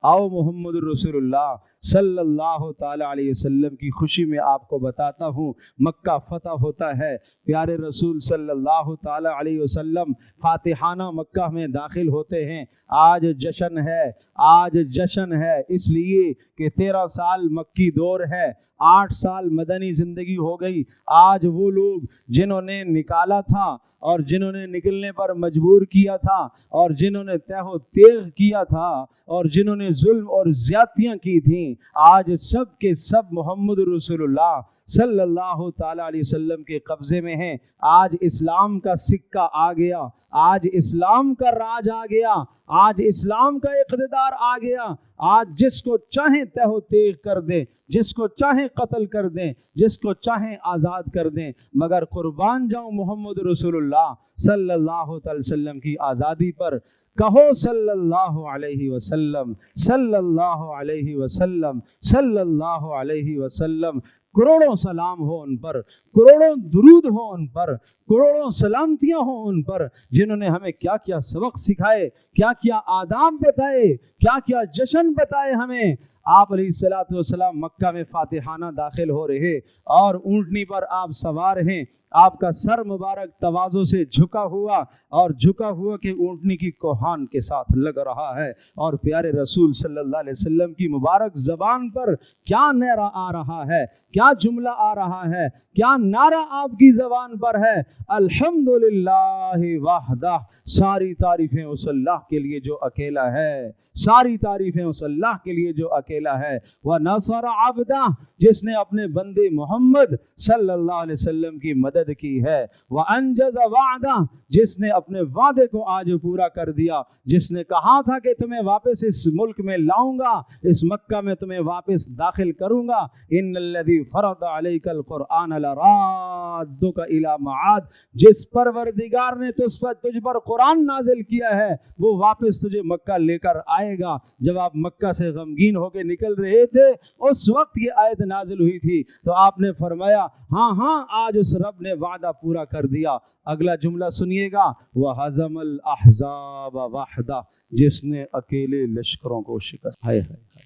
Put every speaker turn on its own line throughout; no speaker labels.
आओ मोहम्मद रसूलुल्लाह सल्लल्लाहु ताला अलैहि वसल्लम की खुशी में आपको बताता हूँ। मक्का फतह होता है, प्यारे रसूल सल्लल्लाहु ताला अलैहि वसल्लम फातिहाना मक्का में दाखिल होते हैं। आज जश्न है, आज जश्न है, इसलिए कि 13 साल मक्की दौर है, 8 साल मदनी ज़िंदगी हो गई। आज वो लोग जिन्होंने निकाला था और जिन्होंने निकलने पर मजबूर किया था और जिन्होंने तहो तेग किया था और जिन्होंने जुल्म और ज़्यादतियाँ की थी, आज सब के सब मोहम्मद रसूलुल्लाह सल्लल्लाहु ताला अलैहि वसल्लम के कब्जे में हैं। आज इस्लाम का सिक्का आ गया, आज इस्लाम का राज आ गया, आज इस्लाम का इक़्तिदार आ गया। आज जिसको चाहे तहो तेग कर दें, जिसको चाहे कत्ल कर दें, जिसको चाहे आज़ाद कर दें, मगर कुर्बान जाऊं मोहम्मद रसूलुल्लाह सल्लल्लाहु अलैहि वसल्लम की आज़ादी पर। कहो सल्लल्लाहु अलैहि वसल्लम, सल्लल्लाहु अलैहि वसल्लम, सल्लल्लाहु अलैहि वसल्लम। करोड़ों सलाम हो उन पर, करोड़ों दुरूद हो उन पर, करोड़ों सलामतियाँ हो उन पर, जिन्होंने हमें क्या क्या सबक सिखाए, क्या क्या आदाब बताए, क्या क्या जश्न बताए हमें। आप अलैहिस्सलातु वस्सलाम मक्का में फातिहाना दाखिल हो रहे और ऊँटनी पर आप सवार हैं। आपका सर मुबारक तवाज़ु से झुका हुआ और झुका हुआ कि ऊँटनी की कोहान के साथ लग रहा है। और प्यारे रसूल सल्लल्लाहु अलैहि वसल्लम की मुबारक ज़बान पर क्या नारा आ रहा है, क्या जुमला आ रहा है, क्या नारा आपकी ज़बान पर है? अल्हम्दुलिल्लाहि वहदह। सारी तारीफ़ें उस अल्लाह के लिए जो अकेला है, सारी तारीफ़ें उस अल्लाह के लिए जो अकेला है। व नसर अब्दा, जिसने अपने बंदे मोहम्मद सल्लल्लाहु अलैहि वसल्लम की मदद की है। व अंजज़ वादा, जिसने अपने वादे को आज पूरा कर दिया। जिसने कहा था कि तुम्हें वापस इस मुल्क में लाऊंगा, इस मक्का में तुम्हें वापस दाखिल करूंगा। इन्नल्लज़ी फरद अलैकल कुरआन लराद्दुका इला मआद, जिस परवरदिगार ने तुझ पर कुरान नाजिल किया है वो वापस तुझे मक्का लेकर आएगा। जब आप मक्का से गमगीन होकर निकल रहे थे, उस वक्त ये आयत नाजिल हुई थी, तो आपने फरमाया हाँ हाँ आज उस रब ने वादा पूरा कर दिया। अगला जुमला सुनिएगा, वह हज़मल अहज़ाब वहदा, जिसने अकेले लश्करों को शिकस्त। हाय हाय हाय,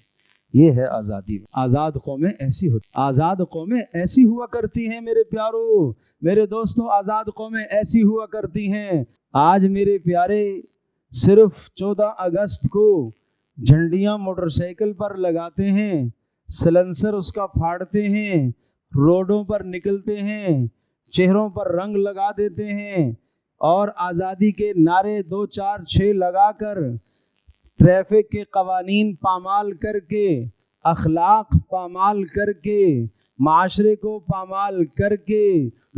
ये है आज़ादी। आज़ाद कौमें ऐसी होती, आज़ाद कौमें ऐसी हुआ करती हैं मेरे प्यारों, मेरे दोस्तों, आज़ाद कौमें ऐसी हुआ करती हैं। आज मेरे प्यारे सिर्फ 14 अगस्त को झंडियाँ मोटरसाइकिल पर लगाते हैं, सलेंसर उसका फाड़ते हैं, रोडों पर निकलते हैं, चेहरों पर रंग लगा देते हैं और आज़ादी के नारे 2 4 6 लगाकर, ट्रैफिक के कवानीन पामाल करके, अखलाक पामाल करके, माशरे को पामाल करके,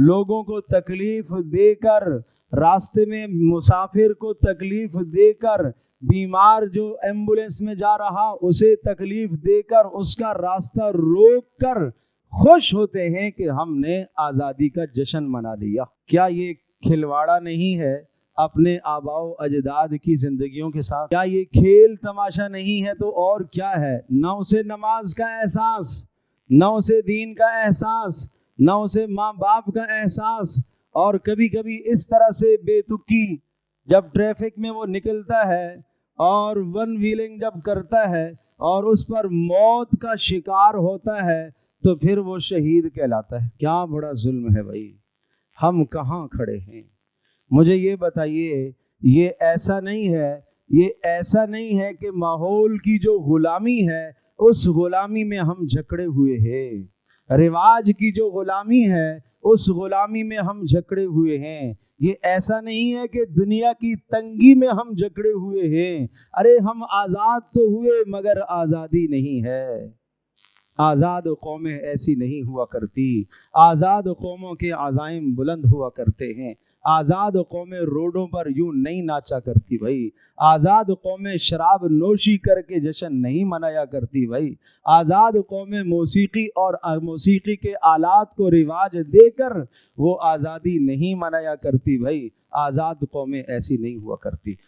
लोगों को तकलीफ देकर, रास्ते में मुसाफिर को तकलीफ देकर, बीमार जो एम्बुलेंस में जा रहा उसे तकलीफ देकर, उसका रास्ता रोक कर खुश होते हैं कि हमने आज़ादी का जश्न मना लिया। क्या ये खिलवाड़ा नहीं है अपने आबाओ अजदाद की ज़िंदगियों के साथ? क्या ये खेल तमाशा नहीं है तो और क्या है? न उसे नमाज का एहसास, न उसे दीन का एहसास, न उसे माँ बाप का एहसास। और कभी कभी इस तरह से बेतुकी जब ट्रैफिक में वो निकलता है और वन व्हीलिंग जब करता है और उस पर मौत का शिकार होता है, तो फिर वो शहीद कहलाता है। क्या बड़ा जुल्म है भाई, हम कहाँ खड़े हैं? मुझे ये बताइए, ये ऐसा नहीं है, ये ऐसा नहीं है कि माहौल की जो गुलामी है उस गुलामी में हम जकड़े हुए हैं, रिवाज की जो गुलामी है उस गुलामी में हम जकड़े हुए हैं। ये ऐसा नहीं है कि दुनिया की तंगी में हम जकड़े हुए हैं। अरे हम आज़ाद तो हुए मगर आज़ादी नहीं है। आज़ाद कौमें ऐसी नहीं हुआ करती। आज़ाद कौमों के अज़ाइम बुलंद हुआ करते हैं। आज़ाद कौमें रोडों पर यूं नहीं नाचा करती भाई। आज़ाद कौमें शराब नोशी करके जश्न नहीं मनाया करती भाई। आज़ाद कौमें मौसीकी और मौसीकी के आलात को रिवाज देकर वो आज़ादी नहीं मनाया करती भाई। आज़ाद कौमें ऐसी नहीं हुआ करती।